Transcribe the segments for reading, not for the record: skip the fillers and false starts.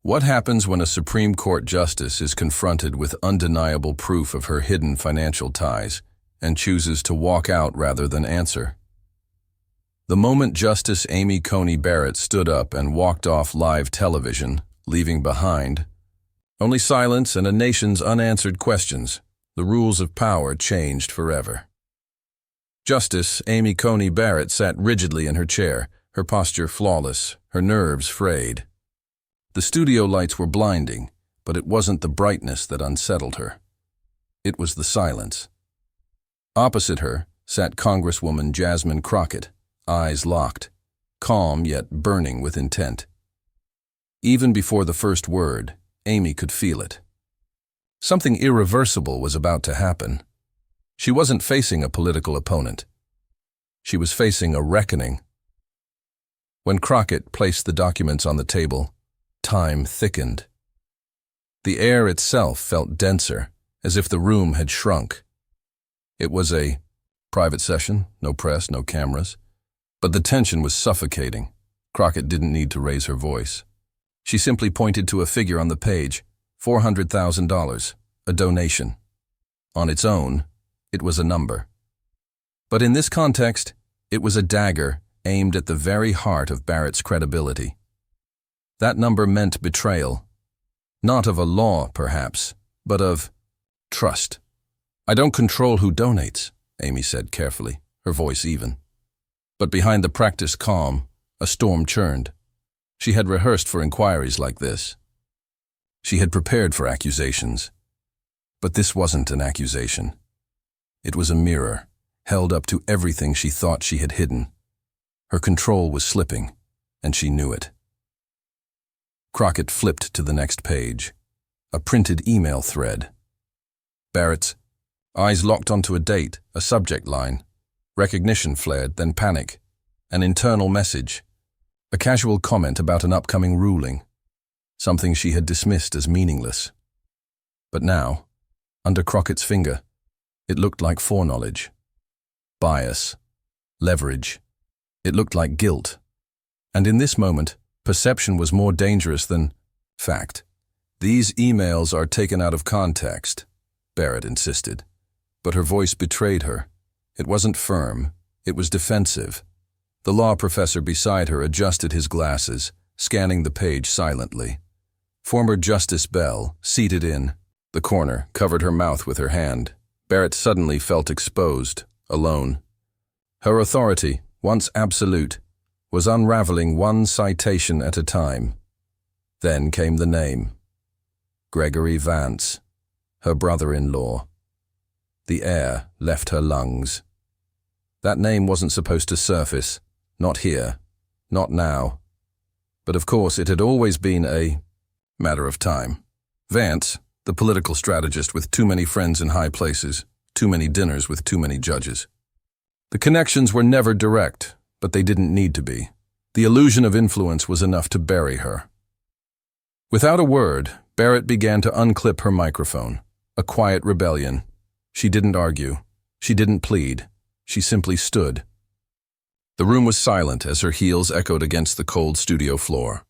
What happens when a Supreme Court justice is confronted with undeniable proof of her hidden financial ties and chooses to walk out rather than answer? The moment Justice Amy Coney Barrett stood up and walked off live television, leaving behind only silence and a nation's unanswered questions, the rules of power changed forever. Justice Amy Coney Barrett sat rigidly in her chair, her posture flawless, her nerves frayed. The studio lights were blinding, but it wasn't the brightness that unsettled her. It was the silence. Opposite her sat Congresswoman Jasmine Crockett, eyes locked, calm yet burning with intent. Even before the first word, Amy could feel it. Something irreversible was about to happen. She wasn't facing a political opponent. She was facing a reckoning. When Crockett placed the documents on the table, time thickened. The air itself felt denser, as if the room had shrunk. It was a private session, no press, no cameras. But the tension was suffocating. Crockett didn't need to raise her voice. She simply pointed to a figure on the page, $400,000, a donation. On its own, it was a number. But in this context, it was a dagger aimed at the very heart of Barrett's credibility. That number meant betrayal. Not of a law, perhaps, but of trust. "I don't control who donates," Amy said carefully, her voice even. But behind the practiced calm, a storm churned. She had rehearsed for inquiries like this. She had prepared for accusations. But this wasn't an accusation. It was a mirror, held up to everything she thought she had hidden. Her control was slipping, and she knew it. Crockett flipped to the next page, a printed email thread. Barrett's eyes locked onto a date, a subject line. Recognition flared, then panic. An internal message. A casual comment about an upcoming ruling. Something she had dismissed as meaningless. But now, under Crockett's finger, it looked like foreknowledge. Bias. Leverage. It looked like guilt. And in this moment, perception was more dangerous than fact. "These emails are taken out of context," Barrett insisted. But her voice betrayed her. It wasn't firm. It was defensive. The law professor beside her adjusted his glasses, scanning the page silently. Former Justice Bell, seated in the corner, covered her mouth with her hand. Barrett suddenly felt exposed, alone. Her authority, once absolute, was unraveling one citation at a time. Then came the name. Gregory Vance, her brother-in-law. The air left her lungs. That name wasn't supposed to surface, not here, not now. But of course it had always been a matter of time. Vance, the political strategist with too many friends in high places, too many dinners with too many judges. The connections were never direct, but they didn't need to be. The illusion of influence was enough to bury her. Without a word, Barrett began to unclip her microphone, a quiet rebellion. She didn't argue. She didn't plead. She simply stood. The room was silent as her heels echoed against the cold studio floor.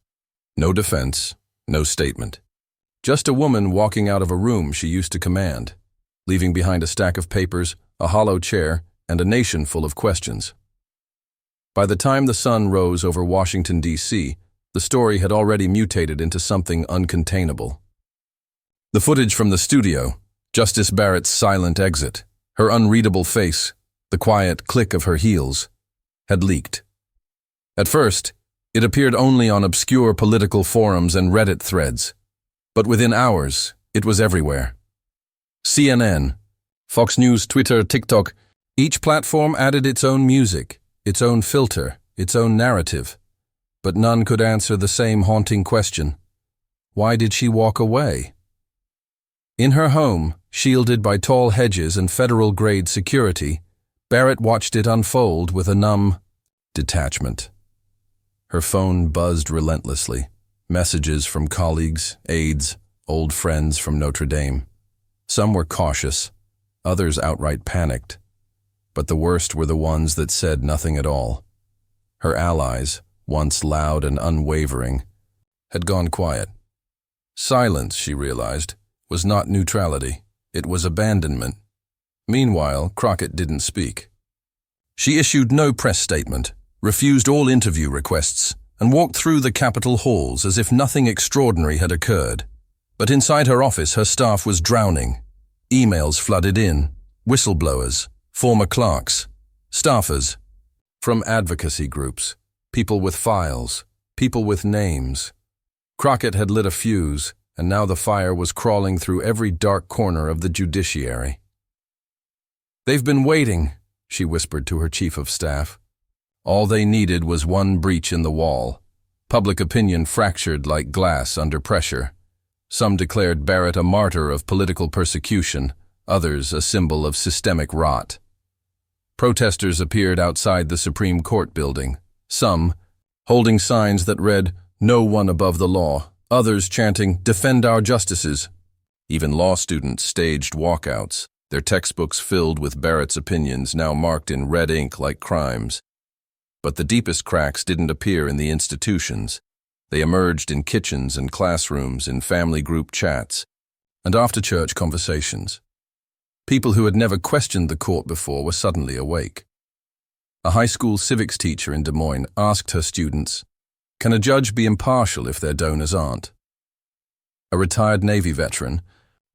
No defense, no statement. Just a woman walking out of a room she used to command, leaving behind a stack of papers, a hollow chair, and a nation full of questions. By the time the sun rose over Washington, D.C., the story had already mutated into something uncontainable. The footage from the studio, Justice Barrett's silent exit, her unreadable face, the quiet click of her heels, had leaked. At first, it appeared only on obscure political forums and Reddit threads, but within hours, it was everywhere. CNN, Fox News, Twitter, TikTok, each platform added its own music, its own filter, its own narrative, but none could answer the same haunting question. Why did she walk away? In her home, shielded by tall hedges and federal-grade security, Barrett watched it unfold with a numb detachment. Her phone buzzed relentlessly, messages from colleagues, aides, old friends from Notre Dame. Some were cautious, others outright panicked. But the worst were the ones that said nothing at all. Her allies, once loud and unwavering, had gone quiet. Silence, she realized, was not neutrality. It was abandonment. Meanwhile, Crockett didn't speak. She issued no press statement, refused all interview requests, and walked through the Capitol halls as if nothing extraordinary had occurred. But inside her office, her staff was drowning. Emails flooded in, whistleblowers, former clerks, staffers, from advocacy groups, people with files, people with names. Crockett had lit a fuse, and now the fire was crawling through every dark corner of the judiciary. "They've been waiting," she whispered to her chief of staff. All they needed was one breach in the wall. Public opinion fractured like glass under pressure. Some declared Barrett a martyr of political persecution, others a symbol of systemic rot. Protesters appeared outside the Supreme Court building, some holding signs that read, "No one above the law," others chanting, "Defend our justices." Even law students staged walkouts, their textbooks filled with Barrett's opinions now marked in red ink like crimes. But the deepest cracks didn't appear in the institutions. They emerged in kitchens and classrooms, in family group chats, and after-church conversations. People who had never questioned the court before were suddenly awake. A high school civics teacher in Des Moines asked her students, "Can a judge be impartial if their donors aren't?" A retired Navy veteran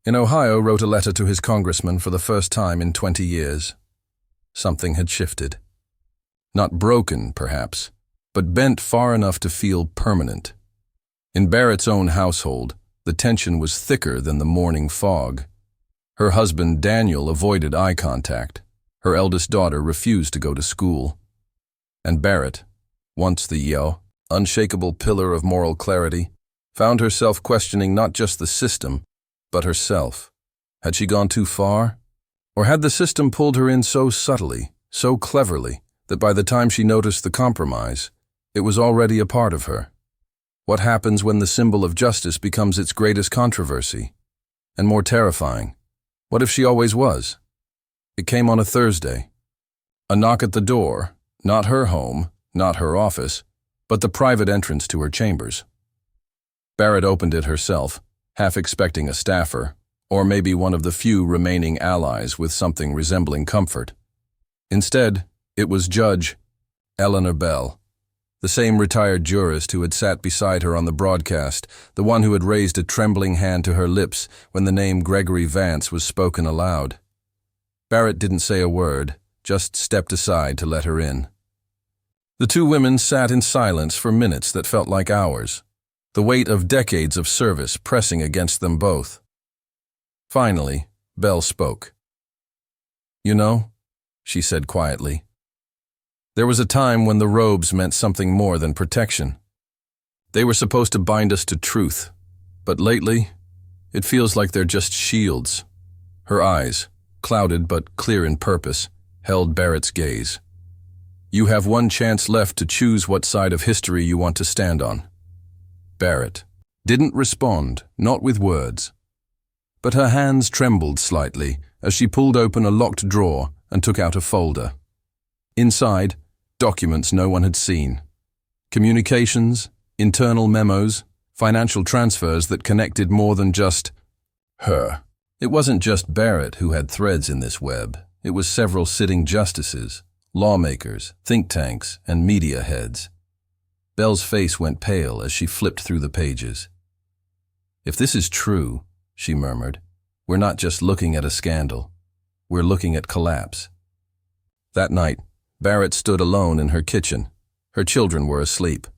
in Ohio wrote a letter to his congressman for the first time in 20 years. Something had shifted. Not broken, perhaps, but bent far enough to feel permanent. In Barrett's own household, the tension was thicker than the morning fog. Her husband, Daniel, avoided eye contact. Her eldest daughter refused to go to school. And Barrett, once the unshakable pillar of moral clarity, found herself questioning not just the system, but herself. Had she gone too far? Or had the system pulled her in so subtly, so cleverly, that by the time she noticed the compromise, it was already a part of her? What happens when the symbol of justice becomes its greatest controversy? And more terrifying, what if she always was? It came on a Thursday. A knock at the door, not her home, not her office, but the private entrance to her chambers. Barrett opened it herself, half expecting a staffer, or maybe one of the few remaining allies with something resembling comfort. Instead, it was Judge Eleanor Bell, the same retired jurist who had sat beside her on the broadcast, the one who had raised a trembling hand to her lips when the name Gregory Vance was spoken aloud. Barrett didn't say a word, just stepped aside to let her in. The two women sat in silence for minutes that felt like hours, the weight of decades of service pressing against them both. Finally, Bell spoke. "You know," she said quietly, "there was a time when the robes meant something more than protection. They were supposed to bind us to truth, but lately, it feels like they're just shields." Her eyes, clouded but clear in purpose, held Barrett's gaze. "You have one chance left to choose what side of history you want to stand on." Barrett didn't respond, not with words. But her hands trembled slightly as she pulled open a locked drawer and took out a folder. Inside, documents no one had seen. Communications, internal memos, financial transfers that connected more than just her. It wasn't just Barrett who had threads in this web. It was several sitting justices, lawmakers, think tanks, and media heads. Bell's face went pale as she flipped through the pages. "If this is true," she murmured, "we're not just looking at a scandal. We're looking at collapse." That night, Barrett stood alone in her kitchen. Her children were asleep.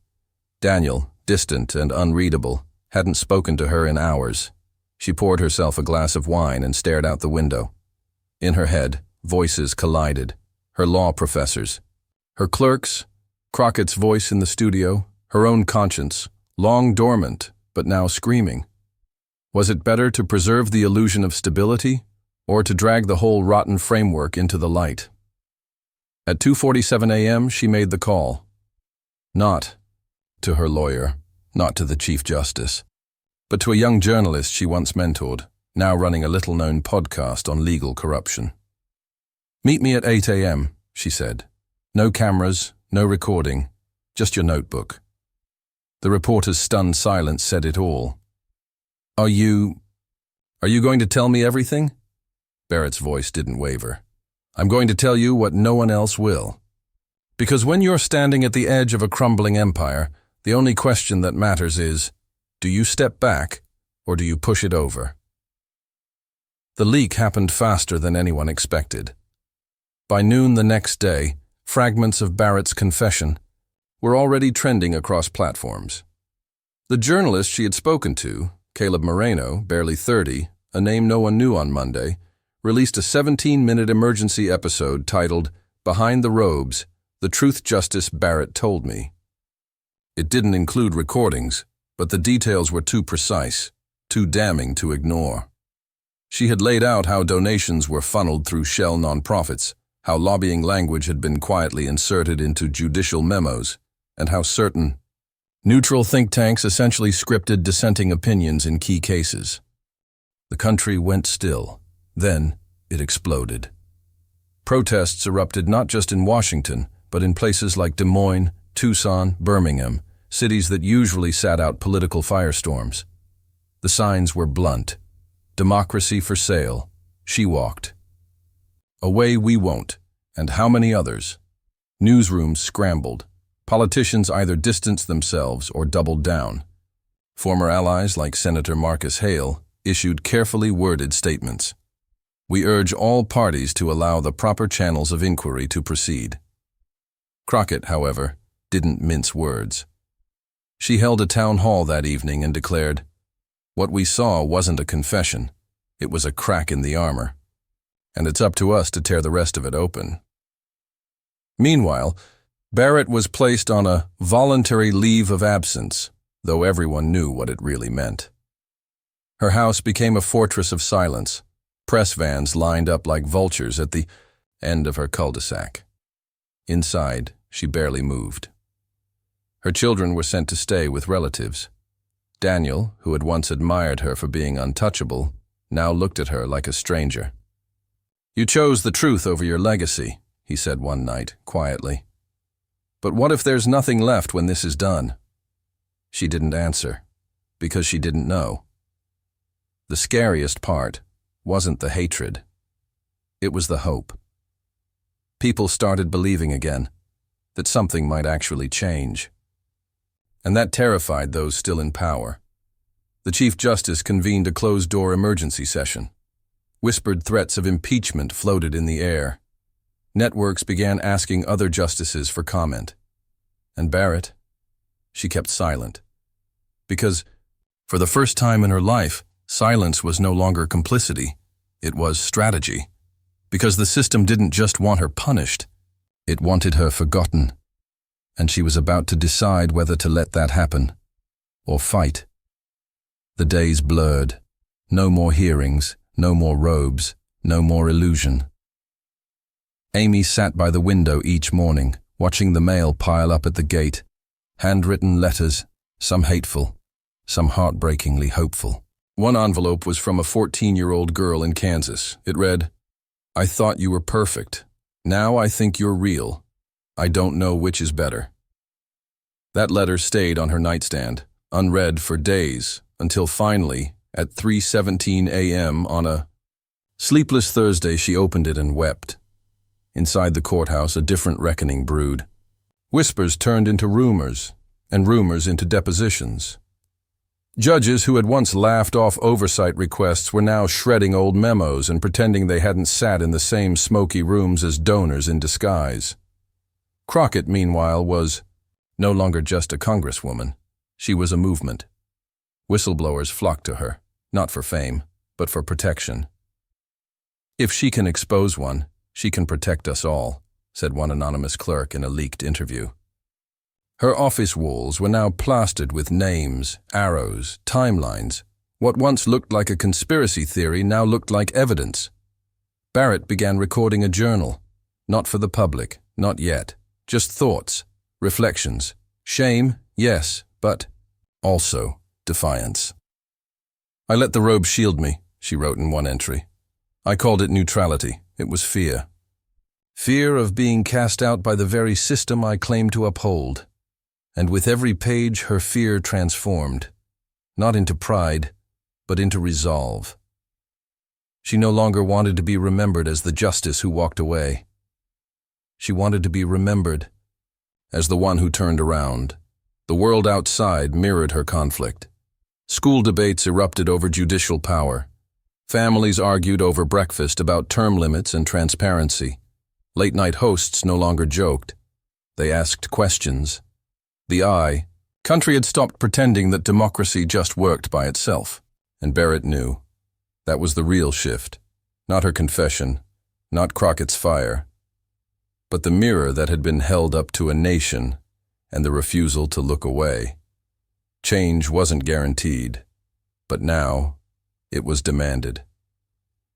Daniel, distant and unreadable, hadn't spoken to her in hours. She poured herself a glass of wine and stared out the window. In her head, voices collided. Her law professors, her clerks, Crockett's voice in the studio, her own conscience, long dormant, but now screaming. Was it better to preserve the illusion of stability, or to drag the whole rotten framework into the light? At 2:47 a.m., she made the call. Not to her lawyer, not to the Chief Justice, but to a young journalist she once mentored, now running a little-known podcast on legal corruption. "Meet me at 8 a.m., she said. "No cameras, no recording, just your notebook." The reporter's stunned silence said it all. Are you going to tell me everything? Barrett's voice didn't waver. I'm going to tell you what no one else will. Because when you're standing at the edge of a crumbling empire, the only question that matters is, do you step back or do you push it over? The leak happened faster than anyone expected. By noon the next day, fragments of Barrett's confession were already trending across platforms. The journalist she had spoken to, Caleb Moreno, barely 30, a name no one knew on Monday, released a 17-minute emergency episode titled, Behind the Robes, The Truth Justice Barrett Told Me. It didn't include recordings, but the details were too precise, too damning to ignore. She had laid out how donations were funneled through shell nonprofits, how lobbying language had been quietly inserted into judicial memos, and how certain neutral think tanks essentially scripted dissenting opinions in key cases. The country went still. Then it exploded. Protests erupted not just in Washington, but in places like Des Moines, Tucson, Birmingham, cities that usually sat out political firestorms. The signs were blunt. Democracy for sale. She walked. Away we won't. And how many others? Newsrooms scrambled. Politicians either distanced themselves or doubled down. Former allies like Senator Marcus Hale issued carefully worded statements. We urge all parties to allow the proper channels of inquiry to proceed. Crockett, however, didn't mince words. She held a town hall that evening and declared, "What we saw wasn't a confession. It was a crack in the armor. And it's up to us to tear the rest of it open." Meanwhile, Barrett was placed on a voluntary leave of absence, though everyone knew what it really meant. Her house became a fortress of silence. Press vans lined up like vultures at the end of her cul-de-sac. Inside, she barely moved. Her children were sent to stay with relatives. Daniel, who had once admired her for being untouchable, now looked at her like a stranger. "You chose the truth over your legacy," he said one night, quietly. "But what if there's nothing left when this is done?" She didn't answer, because she didn't know. The scariest part wasn't the hatred. It was the hope. People started believing again that something might actually change. And that terrified those still in power. The Chief Justice convened a closed-door emergency session. Whispered threats of impeachment floated in the air. Networks began asking other justices for comment. And Barrett, she kept silent. Because, for the first time in her life, silence was no longer complicity. It was strategy. Because the system didn't just want her punished, it wanted her forgotten. And she was about to decide whether to let that happen, or fight. The days blurred. No more hearings, no more robes, no more illusion. Amy sat by the window each morning, watching the mail pile up at the gate. Handwritten letters, some hateful, some heartbreakingly hopeful. One envelope was from a 14-year-old girl in Kansas. It read, "I thought you were perfect. Now I think you're real. I don't know which is better." That letter stayed on her nightstand, unread for days, until finally, at 3:17 a.m. on a sleepless Thursday, she opened it and wept. Inside the courthouse, a different reckoning brewed. Whispers turned into rumors, and rumors into depositions. Judges who had once laughed off oversight requests were now shredding old memos and pretending they hadn't sat in the same smoky rooms as donors in disguise. Crockett, meanwhile, was no longer just a congresswoman. She was a movement. Whistleblowers flocked to her, not for fame, but for protection. "If she can expose one, she can protect us all," said one anonymous clerk in a leaked interview. Her office walls were now plastered with names, arrows, timelines. What once looked like a conspiracy theory now looked like evidence. Barrett began recording a journal. Not for the public, not yet. Just thoughts, reflections. Shame, yes, but also defiance. "I let the robe shield me," she wrote in one entry. "I called it neutrality. It was fear. Fear of being cast out by the very system I claim to uphold. And with every page her fear transformed, not into pride, but into resolve. She no longer wanted to be remembered as the justice who walked away. She wanted to be remembered as the one who turned around. The world outside mirrored her conflict. School debates erupted over judicial power. Families argued over breakfast about term limits and transparency. Late-night hosts no longer joked. They asked questions. The country had stopped pretending that democracy just worked by itself. And Barrett knew. That was the real shift. Not her confession, not Crockett's fire, but the mirror that had been held up to a nation and the refusal to look away. Change wasn't guaranteed, but now it was demanded.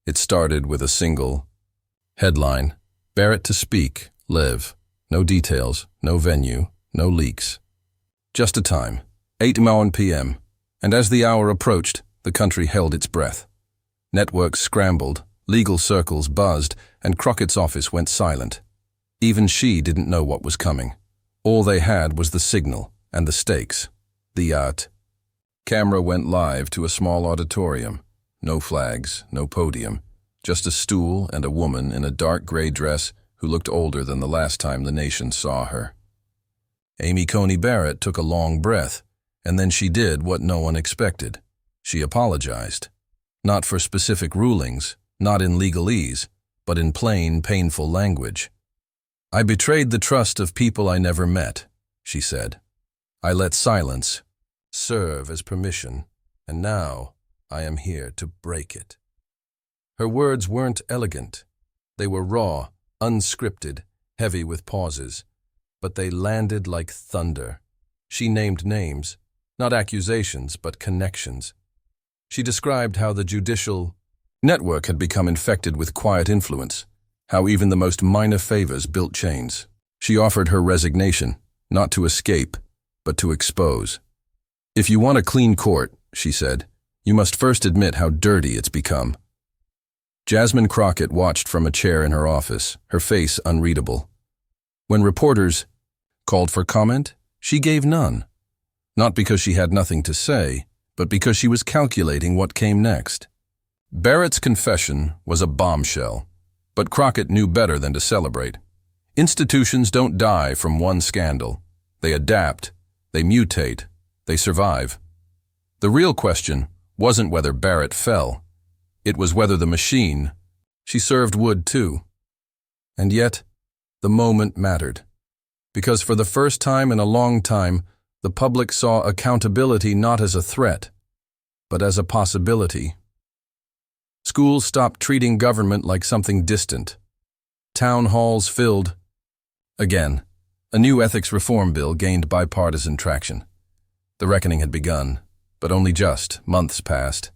It started with a single headline: Barrett to speak, live. No details, no venue, no leaks. Just a time, 8 p.m., and as the hour approached, the country held its breath. Networks scrambled, legal circles buzzed, and Crockett's office went silent. Even she didn't know what was coming. All they had was the signal and the stakes. The camera went live to a small auditorium. No flags, no podium, just a stool and a woman in a dark gray dress who looked older than the last time the nation saw her. Amy Coney Barrett took a long breath, and then she did what no one expected. She apologized. Not for specific rulings, not in legalese, but in plain, painful language. "I betrayed the trust of people I never met," she said. "I let silence serve as permission, and now I am here to break it." Her words weren't elegant. They were raw, unscripted, heavy with pauses, but they landed like thunder. She named names, not accusations, but connections. She described how the judicial network had become infected with quiet influence, how even the most minor favors built chains. She offered her resignation, not to escape, but to expose. "If you want a clean court," she said, "you must first admit how dirty it's become." Jasmine Crockett watched from a chair in her office, her face unreadable. When reporters called for comment, she gave none. Not because she had nothing to say, but because she was calculating what came next. Barrett's confession was a bombshell, but Crockett knew better than to celebrate. Institutions don't die from one scandal. They adapt, they mutate, they survive. The real question wasn't whether Barrett fell. It was whether the machine, she served would too. And yet, the moment mattered. Because for the first time in a long time, the public saw accountability not as a threat, but as a possibility. Schools stopped treating government like something distant. Town halls filled. Again, a new ethics reform bill gained bipartisan traction. The reckoning had begun, but only just. Months passed.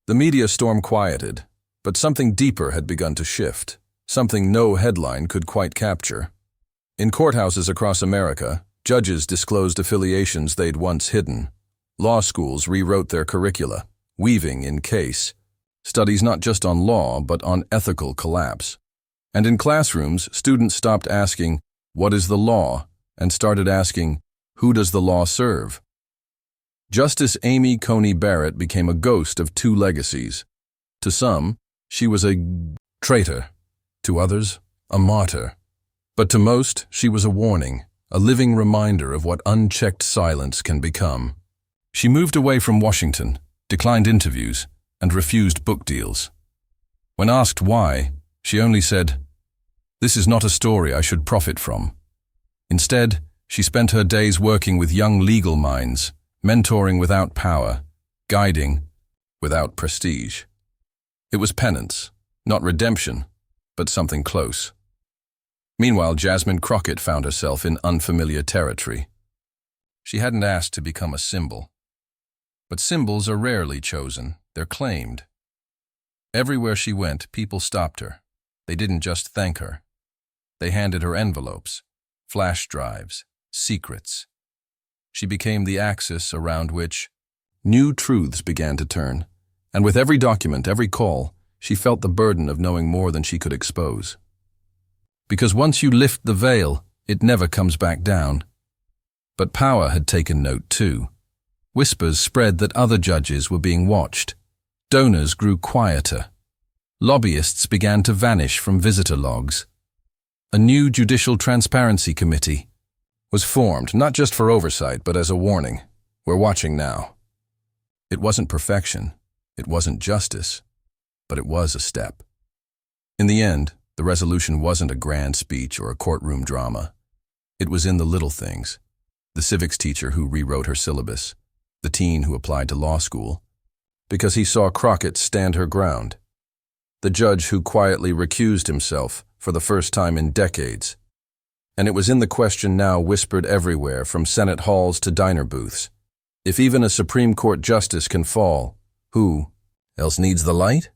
The media storm quieted, but something deeper had begun to shift, something no headline could quite capture. In courthouses across America, judges disclosed affiliations they'd once hidden. Law schools rewrote their curricula, weaving in case studies not just on law, but on ethical collapse. And in classrooms, students stopped asking, "What is the law?" and started asking, "Who does the law serve?" Justice Amy Coney Barrett became a ghost of two legacies. To some, she was a traitor. To others, a martyr. But to most, she was a warning, a living reminder of what unchecked silence can become. She moved away from Washington, declined interviews, and refused book deals. When asked why, she only said, "This is not a story I should profit from." Instead, she spent her days working with young legal minds, mentoring without power, guiding without prestige. It was penance, not redemption, but something close. Meanwhile, Jasmine Crockett found herself in unfamiliar territory. She hadn't asked to become a symbol. But symbols are rarely chosen, they're claimed. Everywhere she went, people stopped her. They didn't just thank her. They handed her envelopes, flash drives, secrets. She became the axis around which new truths began to turn, and with every document, every call, she felt the burden of knowing more than she could expose. Because once you lift the veil, it never comes back down. But power had taken note too. Whispers spread that other judges were being watched, Donors grew quieter. Lobbyists began to vanish from visitor logs. A new Judicial Transparency Committee was formed, not just for oversight, but as a warning. We're watching now. It wasn't perfection, it wasn't justice, but it was a step. In the end, the resolution wasn't a grand speech or a courtroom drama. It was in the little things. The civics teacher who rewrote her syllabus, the teen who applied to law school, because he saw Crockett stand her ground, the judge who quietly recused himself for the first time in decades. And it was in the question now whispered everywhere, from Senate halls to diner booths. If even a Supreme Court justice can fall, who else needs the light?